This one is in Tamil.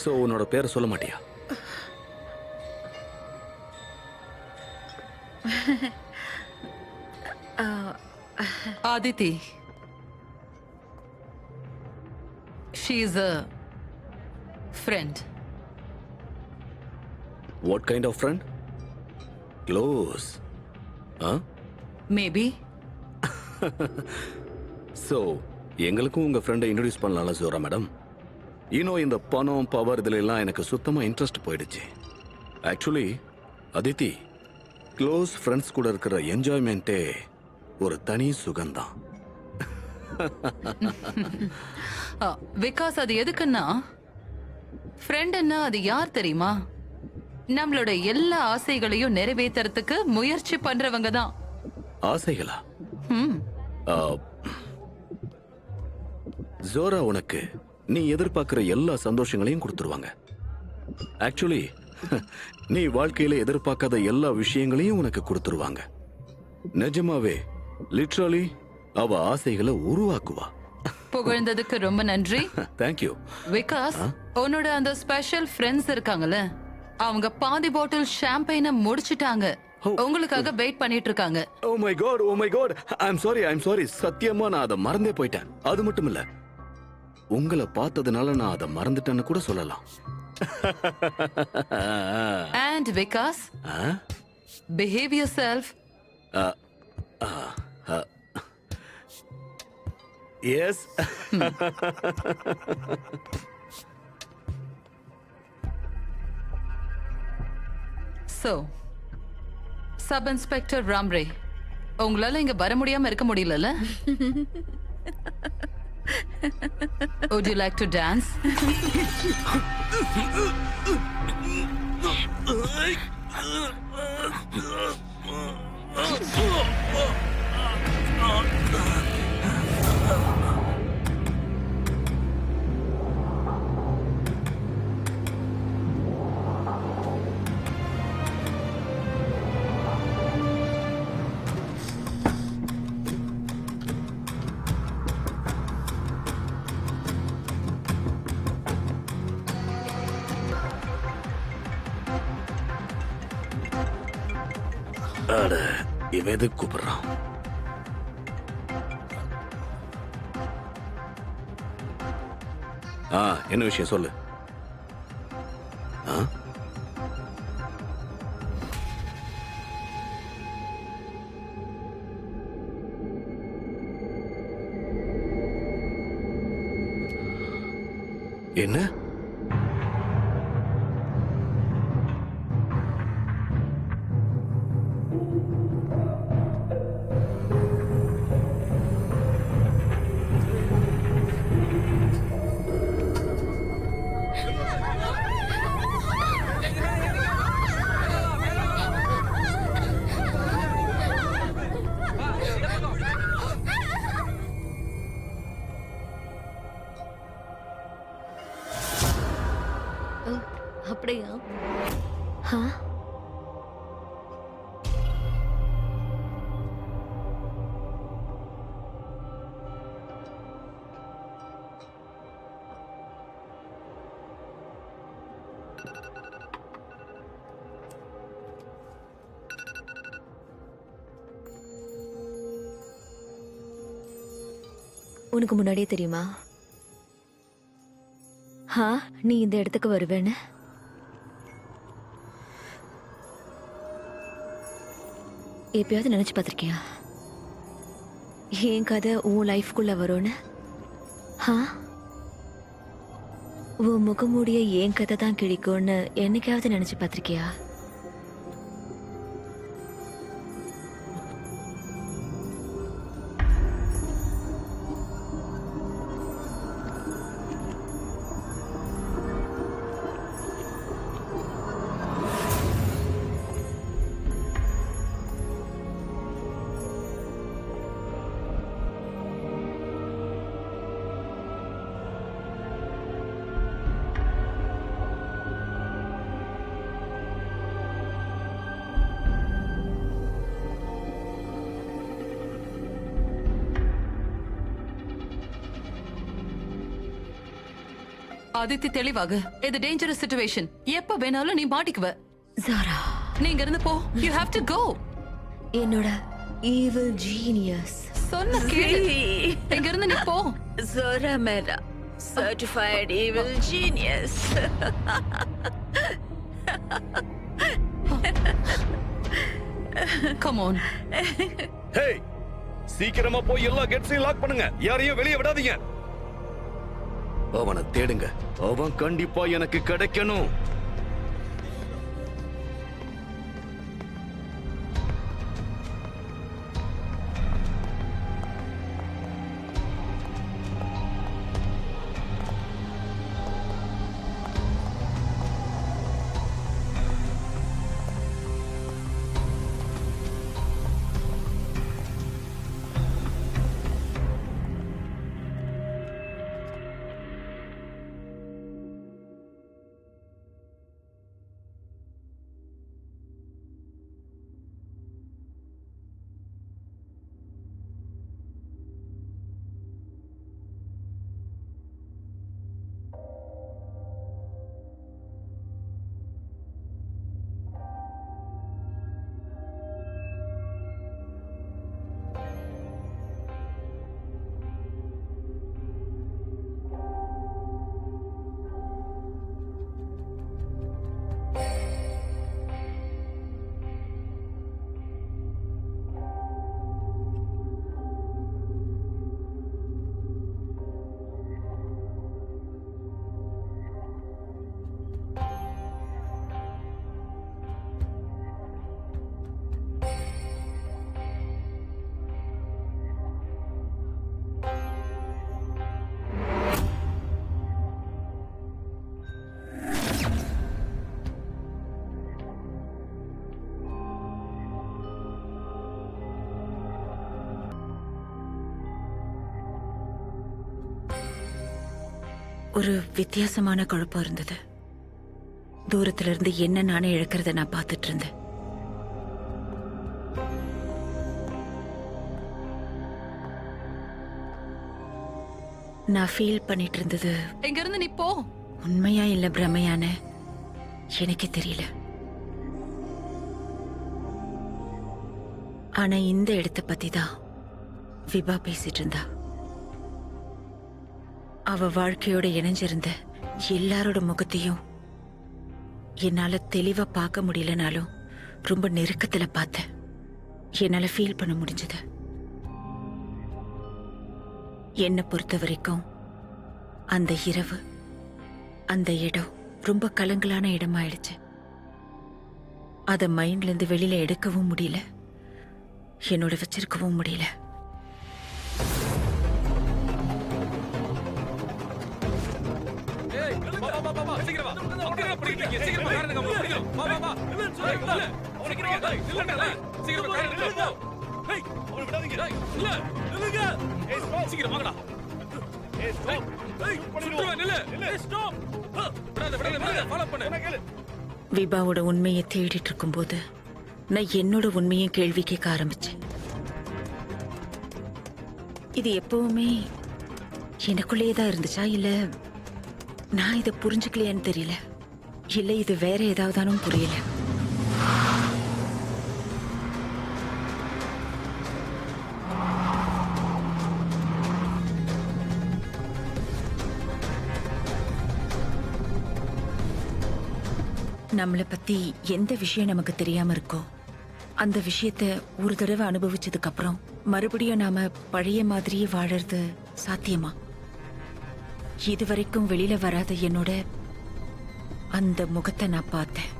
சோ உன்னோட பேரை சொல்ல மாட்டியா? Aditi. She is a friend. What kind of friend? Close. Huh? Maybe. So எங்களுக்கும் உங்க ஃப்ரெண்டை இன்ட்ரோடியூஸ் பண்ணலாம்ல ஜோரா மேடம்? இந்த பணம் பவர் இதுல எல்லாம் எனக்கு சுத்தமா இன்ட்ரெஸ்ட் போயிடுச்சு. ஆக்சுவலி அதித்தி, க்ளோஸ் ஃப்ரெண்ட்ஸ் கூட இருக்கிற என்ஜாய்மெண்ட்டே ஒரு தனி சுகம்தான். விகாஸ் அது எதுக்குன்னா, ஃப்ரெண்ட்னா அது யார் தெரியுமா? நம்மளோட எல்லா ஆசைகளையும் நிறைவேற்றறதுக்கு முயற்சி பண்றவங்க தான். ஆசைகளா? ஜோரா உனக்கு நீ எதிர்பார்க்கிற எல்லா சந்தோஷங்களையும் கொடுத்துருவாங்க. ஆக்சுவலி நீ வாழ்க்கையில எதிர்பார்க்காத எல்லா விஷயங்களையும் உனக்கு கொடுத்துருவாங்க. நிஜமாவே லிட்ரலி அவ ஆசைகளை உருவாக்குவா. புகழ்ந்ததுக்கு ரொம்ப நன்றி. தேங்க்யூ. விகாஸ், உன்னோட அந்த ஸ்பெஷல் ஃப்ரெண்ட்ஸ் இருக்காங்கல்ல, அவங்க பாதி பாட்டில் ஷாம்பெயினை முடிச்சிட்டாங்க. உங்களுக்காக வெயிட் பண்ணிட்டு இருக்காங்க. Oh my God, oh my God. I am sorry. சத்தியமா நான் அதை மறந்தே போயிட்டேன். அது மட்டும் இல்ல, உங்களை பார்த்ததுனால நான் அதை மறந்துட்டேன்னு கூட சொல்லலாம். And Vikas, behave yourself. Yes. So, Sub Inspector Ramre, உங்களால இங்க வர முடியாம இருக்க முடியலல்ல? Would you like to dance? அட, இவன் எதுக்கு கூப்பிடுறான்? என்ன விஷயம் சொல்லு. என்ன? அப்படியா? உனக்கு முன்னாடியே தெரியுமா நீ இந்த இடத்துக்கு வருவேன்னு? எப்பயாவது நினைச்சு பார்த்திருக்கியா என் கதை உன் லைஃப்குள்ள வரும்னு? உன் முகமூடிய என் கதை தான் கிடைக்கும்னு என்னைக்காவது நினைச்சு பார்த்திருக்கியா? அதித்தி தெளிவாகு. இது டேஞ்சரஸ் சிச்சுவேஷன். எப்ப வேணாலும் நீ மாட்டிக்குவ. ஜாரா, நீங்க இருந்து போ. You have to go. என்னோட ஈவில் ஜீனியஸ். சொன்ன கேளு. இங்க இருந்து நீ போ. ஜோரா மேரா certified evil genius. Come on. Hey, சீக்கிரமா போய் எல்லா கேட்ஸையும் லாக் பண்ணுங்க. யாரையும் வெளியே விடாதீங்க. அவனை தேடுங்க. அவன் கண்டிப்பா எனக்கு கிடைக்கணும். ஒரு வித்தியாசமான குழப்பம் இருந்தது. தூரத்துல இருந்து என்ன நானே இழக்கிறத நான் பார்த்துட்டு இருந்தேன். நான் ஃபீல் பண்ணிட்டு இருந்தது இங்க இருந்து நீ போ. உண்மையா இல்ல பிரமையான எனக்கே தெரியல. ஆனா இந்த இடத்தை பத்தி தான் விபா பேசிட்டு இருந்தா. அவ வாழ்க்கையோட இணைஞ்சிருந்த எல்லாரோட முகத்தையும் என்னால தெளிவா பார்க்க முடியலனாலும் ரொம்ப நெருக்கத்துல பார்த்தேன். என்னால ஃபீல் பண்ண முடிஞ்சது. என்னை பொறுத்த வரைக்கும் அந்த இரவு, அந்த இடம் ரொம்ப கலங்கலான இடமாயிடுச்சு. அத மைண்ட்ல இருந்து வெளியில எடுக்கவும் முடியல, என்னோட வச்சிருக்கவும் முடியல. விபாவோட உண்மையை தேடிட்டு இருக்கும் போது நான் என்னோட உண்மையை கேள்வி கேட்க ஆரம்பிச்சேன். இது எப்பவுமே எனக்குள்ளேயே தான் இருந்துச்சா, இல்ல நான் இதை புரிஞ்சுக்கலையான்னு தெரியல, இல்ல இது வேற ஏதாவதானும் புரியல. நம்மளை பத்தி எந்த விஷயம் நமக்கு தெரியாம இருக்கோ அந்த விஷயத்த ஒரு தடவை அனுபவிச்சதுக்கு அப்புறம் மறுபடியும் நாம பழைய மாதிரியே வாழறது சாத்தியமா? இதுவரைக்கும் வெளியில வராத என்னோட அந்த முகத்தை நான் பார்த்தேன்.